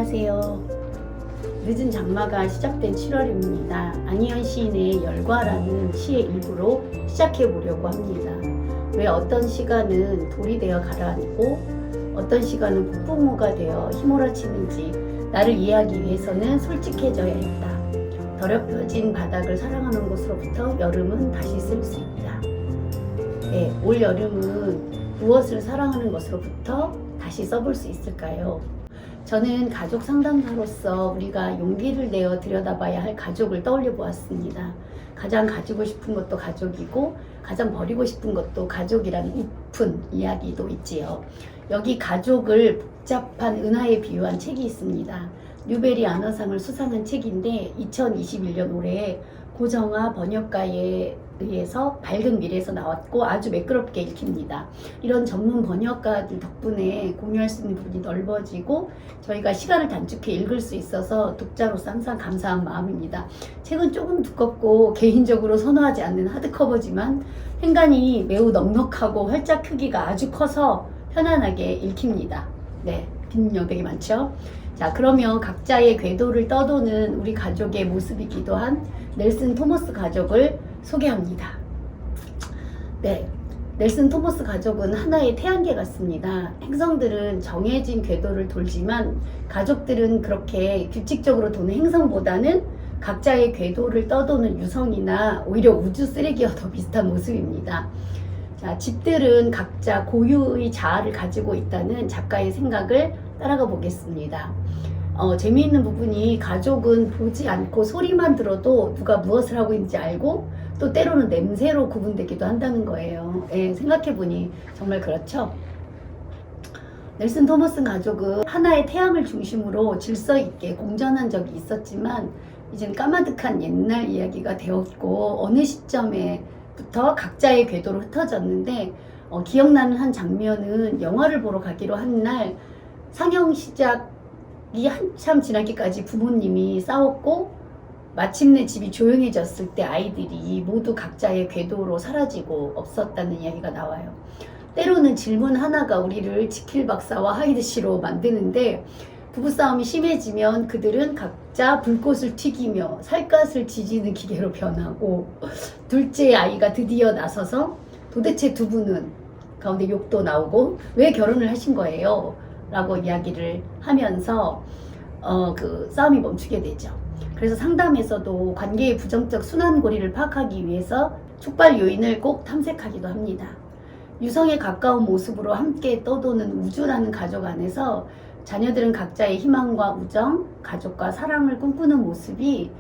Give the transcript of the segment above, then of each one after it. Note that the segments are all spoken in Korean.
안녕하세요. 늦은 장마가 시작된 7월입니다. 안희연 시인의 열과라는 시의 일부로 시작해 보려고 합니다. 왜 어떤 시간은 돌이 되어 가라앉고 어떤 시간은 폭풍우가 되어 휘몰아치는지 나를 이해하기 위해서는 솔직해져야 했다. 더럽혀진 바닥을 사랑하는 곳으로부터 여름은 다시 쓸 수 있다. 네, 올 여름은 무엇을 사랑하는 것으로부터 다시 써볼 수 있을까요? 저는 가족 상담사로서 우리가 용기를 내어 들여다봐야 할 가족을 떠올려 보았습니다. 가장 가지고 싶은 것도 가족이고 가장 버리고 싶은 것도 가족이라는 우픈 이야기도 있지요. 여기 가족을 복잡한 은하에 비유한 책이 있습니다. 뉴베리 안어상을 수상한 책인데 2021년 올해 고정아 번역가에 의해서 밝은 미래에서 나왔고 아주 매끄럽게 읽힙니다. 이런 전문 번역가들 덕분에 공유할 수 있는 부분이 넓어지고 저희가 시간을 단축해 읽을 수 있어서 독자로서 항상 감사한 마음입니다. 책은 조금 두껍고 개인적으로 선호하지 않는 하드커버지만 행간이 매우 넉넉하고 활짝 크기가 아주 커서 편안하게 읽힙니다. 네, 빈 여백이 많죠? 자, 그러면 각자의 궤도를 떠도는 우리 가족의 모습이기도 한 넬슨 토머스 가족을 소개합니다. 네, 넬슨 토머스 가족은 하나의 태양계 같습니다. 행성들은 정해진 궤도를 돌지만 가족들은 그렇게 규칙적으로 도는 행성보다는 각자의 궤도를 떠도는 유성이나 오히려 우주 쓰레기와 더 비슷한 모습입니다. 자, 집들은 각자 고유의 자아를 가지고 있다는 작가의 생각을 따라가 보겠습니다. 재미있는 부분이 가족은 보지 않고 소리만 들어도 누가 무엇을 하고 있는지 알고 또 때로는 냄새로 구분되기도 한다는 거예요. 예, 생각해보니 정말 그렇죠. 넬슨 토머스 가족은 하나의 태양을 중심으로 질서 있게 공존한 적이 있었지만 이제는 까마득한 옛날 이야기가 되었고 어느 시점에부터 각자의 궤도로 흩어졌는데 기억나는 한 장면은 영화를 보러 가기로 한 날 상영 시작이 한참 지나기까지 부모님이 싸웠고 마침내 집이 조용해졌을 때 아이들이 모두 각자의 궤도로 사라지고 없었다는 이야기가 나와요. 때로는 질문 하나가 우리를 지킬 박사와 하이드 씨로 만드는데 부부싸움이 심해지면 그들은 각자 불꽃을 튀기며 살갗을 지지는 기계로 변하고 둘째 아이가 드디어 나서서 도대체 두 분은 가운데 욕도 나오고 왜 결혼을 하신 거예요? 라고 이야기를 하면서 그 싸움이 멈추게 되죠. 그래서 상담에서도 관계의 부정적 순환고리를 파악하기 위해서 촉발 요인을 꼭 탐색하기도 합니다. 유성에 가까운 모습으로 함께 떠도는 우주라는 가족 안에서 자녀들은 각자의 희망과 우정, 가족과 사랑을 꿈꾸는 모습이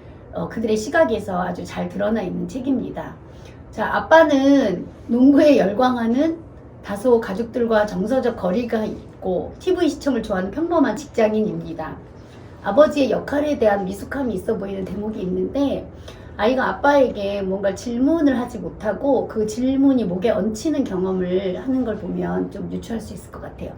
그들의 시각에서 아주 잘 드러나 있는 책입니다. 자, 아빠는 농구에 열광하는 다소 가족들과 정서적 거리가 있고 TV 시청을 좋아하는 평범한 직장인입니다. 아버지의 역할에 대한 미숙함이 있어 보이는 대목이 있는데 아이가 아빠에게 뭔가 질문을 하지 못하고 그 질문이 목에 얹히는 경험을 하는 걸 보면 좀 유추할 수 있을 것 같아요.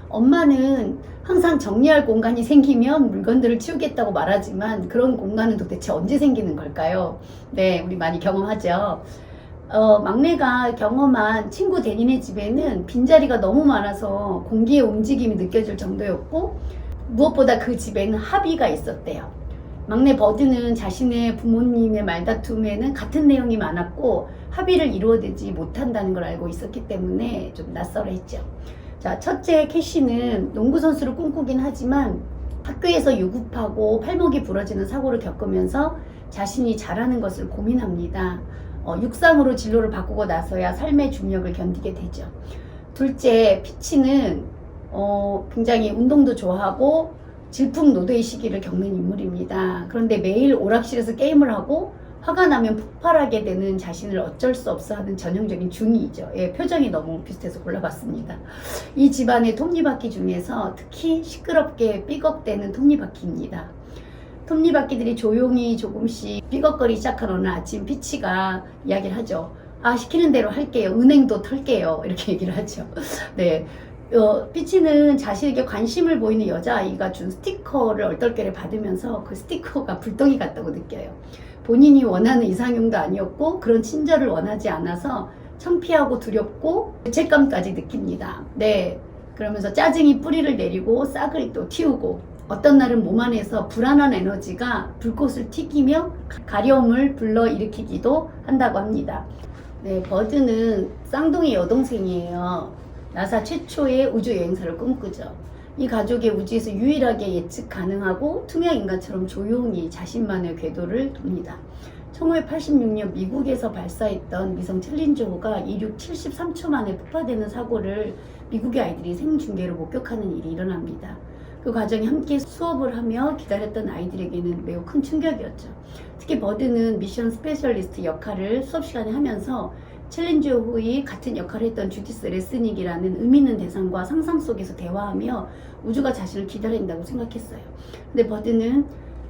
엄마는 항상 정리할 공간이 생기면 물건들을 치우겠다고 말하지만 그런 공간은 도대체 언제 생기는 걸까요? 네, 우리 많이 경험하죠. 막내가 경험한 친구 데니네 집에는 빈자리가 너무 많아서 공기의 움직임이 느껴질 정도였고 무엇보다 그 집에는 합의가 있었대요. 막내 버드는 자신의 부모님의 말다툼에는 같은 내용이 많았고 합의를 이루어내지 못한다는 걸 알고 있었기 때문에 좀 낯설어했죠. 자, 첫째 캐시는 농구선수를 꿈꾸긴 하지만 학교에서 유급하고 팔목이 부러지는 사고를 겪으면서 자신이 잘하는 것을 고민합니다. 육상으로 진로를 바꾸고 나서야 삶의 중력을 견디게 되죠. 둘째 피치는 굉장히 운동도 좋아하고 질풍노도의 시기를 겪는 인물입니다. 그런데 매일 오락실에서 게임을 하고 화가 나면 폭발하게 되는 자신을 어쩔 수 없어 하는 전형적인 중이죠. 예, 표정이 너무 비슷해서 골라봤습니다. 이 집안의 톱니바퀴 중에서 특히 시끄럽게 삐걱대는 톱니바퀴입니다. 톱니바퀴들이 조용히 조금씩 삐걱거리기 시작한 어느 아침 피치가 이야기를 하죠. 아, 시키는 대로 할게요. 은행도 털게요. 이렇게 얘기를 하죠. 네. 피치는 자신에게 관심을 보이는 여자아이가 준 스티커를 얼떨결에 받으면서 그 스티커가 불덩이 같다고 느껴요. 본인이 원하는 이상형도 아니었고 그런 친절을 원하지 않아서 창피하고 두렵고 죄책감까지 느낍니다. 네, 그러면서 짜증이 뿌리를 내리고 싹을 또 틔우고 어떤 날은 몸 안에서 불안한 에너지가 불꽃을 튀기며 가려움을 불러일으키기도 한다고 합니다. 네, 버드는 쌍둥이 여동생이에요. 나사 최초의 우주여행사를 꿈꾸죠. 이 가족의 우주에서 유일하게 예측 가능하고 투명 인간처럼 조용히 자신만의 궤도를 돕니다. 1986년 미국에서 발사했던 위성 챌린저호가 이륙 73초 만에 폭파되는 사고를 미국의 아이들이 생중계로 목격하는 일이 일어납니다. 그 과정에 함께 수업을 하며 기다렸던 아이들에게는 매우 큰 충격이었죠. 특히 버드는 미션 스페셜리스트 역할을 수업 시간에 하면서 챌린저호의 같은 역할을 했던 주디스 레스닉이라는 의미 있는 대상과 상상 속에서 대화하며 우주가 자신을 기다린다고 생각했어요. 근데 버드는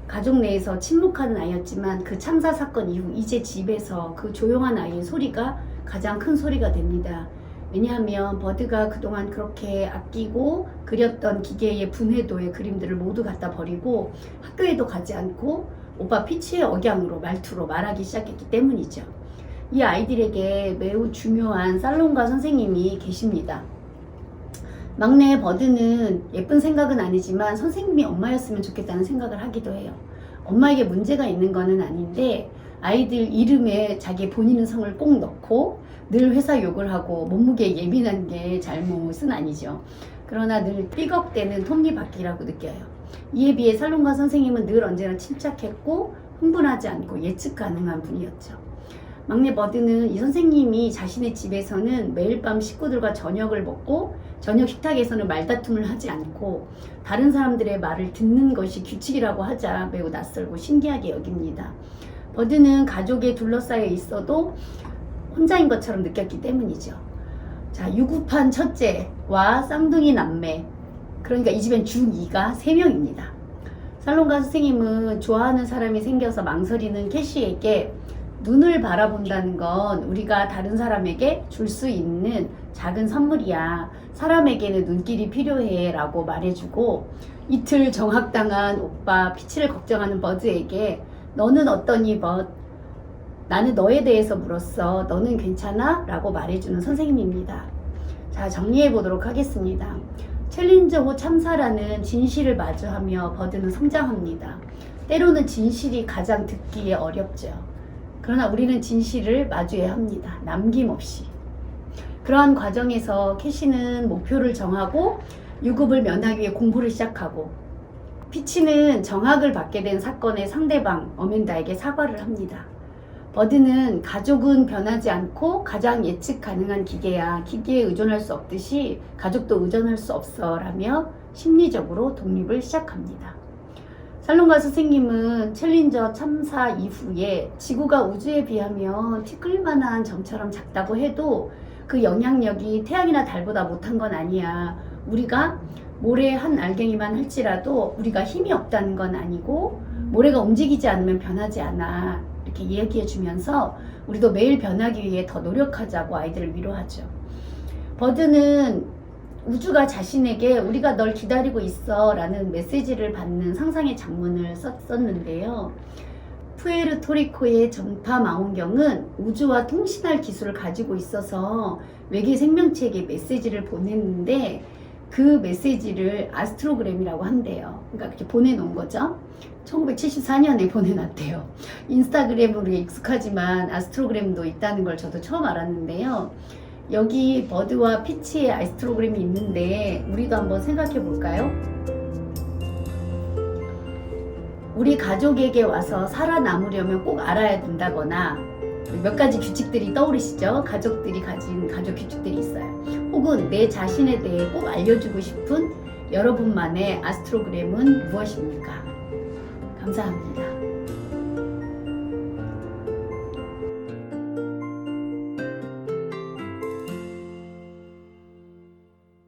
가족 내에서 침묵하는 아이였지만 그 참사 사건 이후 이제 집에서 그 조용한 아이의 소리가 가장 큰 소리가 됩니다. 왜냐하면 버드가 그동안 그렇게 아끼고 그렸던 기계의 분해도의 그림들을 모두 갖다 버리고 학교에도 가지 않고 오빠 피치의 억양으로 말투로 말하기 시작했기 때문이죠. 이 아이들에게 매우 중요한 살롱가 선생님이 계십니다. 막내 버드는 예쁜 생각은 아니지만 선생님이 엄마였으면 좋겠다는 생각을 하기도 해요. 엄마에게 문제가 있는 거는 아닌데 아이들 이름에 자기 본인의 성을 꼭 넣고 늘 회사 욕을 하고 몸무게에 예민한 게 잘못은 아니죠. 그러나 늘 삐걱대는 톱니바퀴라고 느껴요. 이에 비해 살롱가 선생님은 늘 언제나 침착했고 흥분하지 않고 예측 가능한 분이었죠. 막내 버드는 이 선생님이 자신의 집에서는 매일 밤 식구들과 저녁을 먹고 저녁 식탁에서는 말다툼을 하지 않고 다른 사람들의 말을 듣는 것이 규칙이라고 하자 매우 낯설고 신기하게 여깁니다. 버드는 가족에 둘러싸여 있어도 혼자인 것처럼 느꼈기 때문이죠. 자, 유구판 첫째와 쌍둥이 남매, 그러니까 이 집엔 중2가 3명입니다. 살롱가 선생님은 좋아하는 사람이 생겨서 망설이는 캐시에게 눈을 바라본다는 건 우리가 다른 사람에게 줄 수 있는 작은 선물이야. 사람에게는 눈길이 필요해 라고 말해주고 이틀 정학당한 오빠 피치를 걱정하는 버드에게 너는 어떠니 버드? 나는 너에 대해서 물었어. 너는 괜찮아? 라고 말해주는 선생님입니다. 자, 정리해 보도록 하겠습니다. 챌린저호 참사라는 진실을 마주하며 버드는 성장합니다. 때로는 진실이 가장 듣기에 어렵죠. 그러나 우리는 진실을 마주해야 합니다. 남김없이. 그러한 과정에서 캐시는 목표를 정하고 유급을 면하기 위해 공부를 시작하고 피치는 정학을 받게 된 사건의 상대방 어멘다에게 사과를 합니다. 버드는 가족은 변하지 않고 가장 예측 가능한 기계야. 기계에 의존할 수 없듯이 가족도 의존할 수 없어 라며 심리적으로 독립을 시작합니다. 살롱가 선생님은 챌린저 참사 이후에 지구가 우주에 비하면 티끌만한 점처럼 작다고 해도 그 영향력이 태양이나 달보다 못한 건 아니야. 우리가 모래 한 알갱이만 할지라도 우리가 힘이 없다는 건 아니고 모래가 움직이지 않으면 변하지 않아. 이렇게 이야기해 주면서 우리도 매일 변하기 위해 더 노력하자고 아이들을 위로하죠. 버드는 우주가 자신에게 우리가 널 기다리고 있어 라는 메시지를 받는 상상의 장문을 썼는데요. 푸에르토리코의 전파 망원경은 우주와 통신할 기술을 가지고 있어서 외계 생명체에게 메시지를 보냈는데 그 메시지를 아스트로그램이라고 한대요. 그러니까 그렇게 보내놓은 거죠. 1974년에 보내놨대요. 인스타그램으로 익숙하지만 아스트로그램도 있다는 걸 저도 처음 알았는데요. 여기 버드와 피치의 아스트로그램이 있는데 우리도 한번 생각해 볼까요? 우리 가족에게 와서 살아남으려면 꼭 알아야 된다거나 몇 가지 규칙들이 떠오르시죠? 가족들이 가진 가족 규칙들이 있어요. 혹은 내 자신에 대해 꼭 알려주고 싶은 여러분만의 아스트로그램은 무엇입니까? 감사합니다.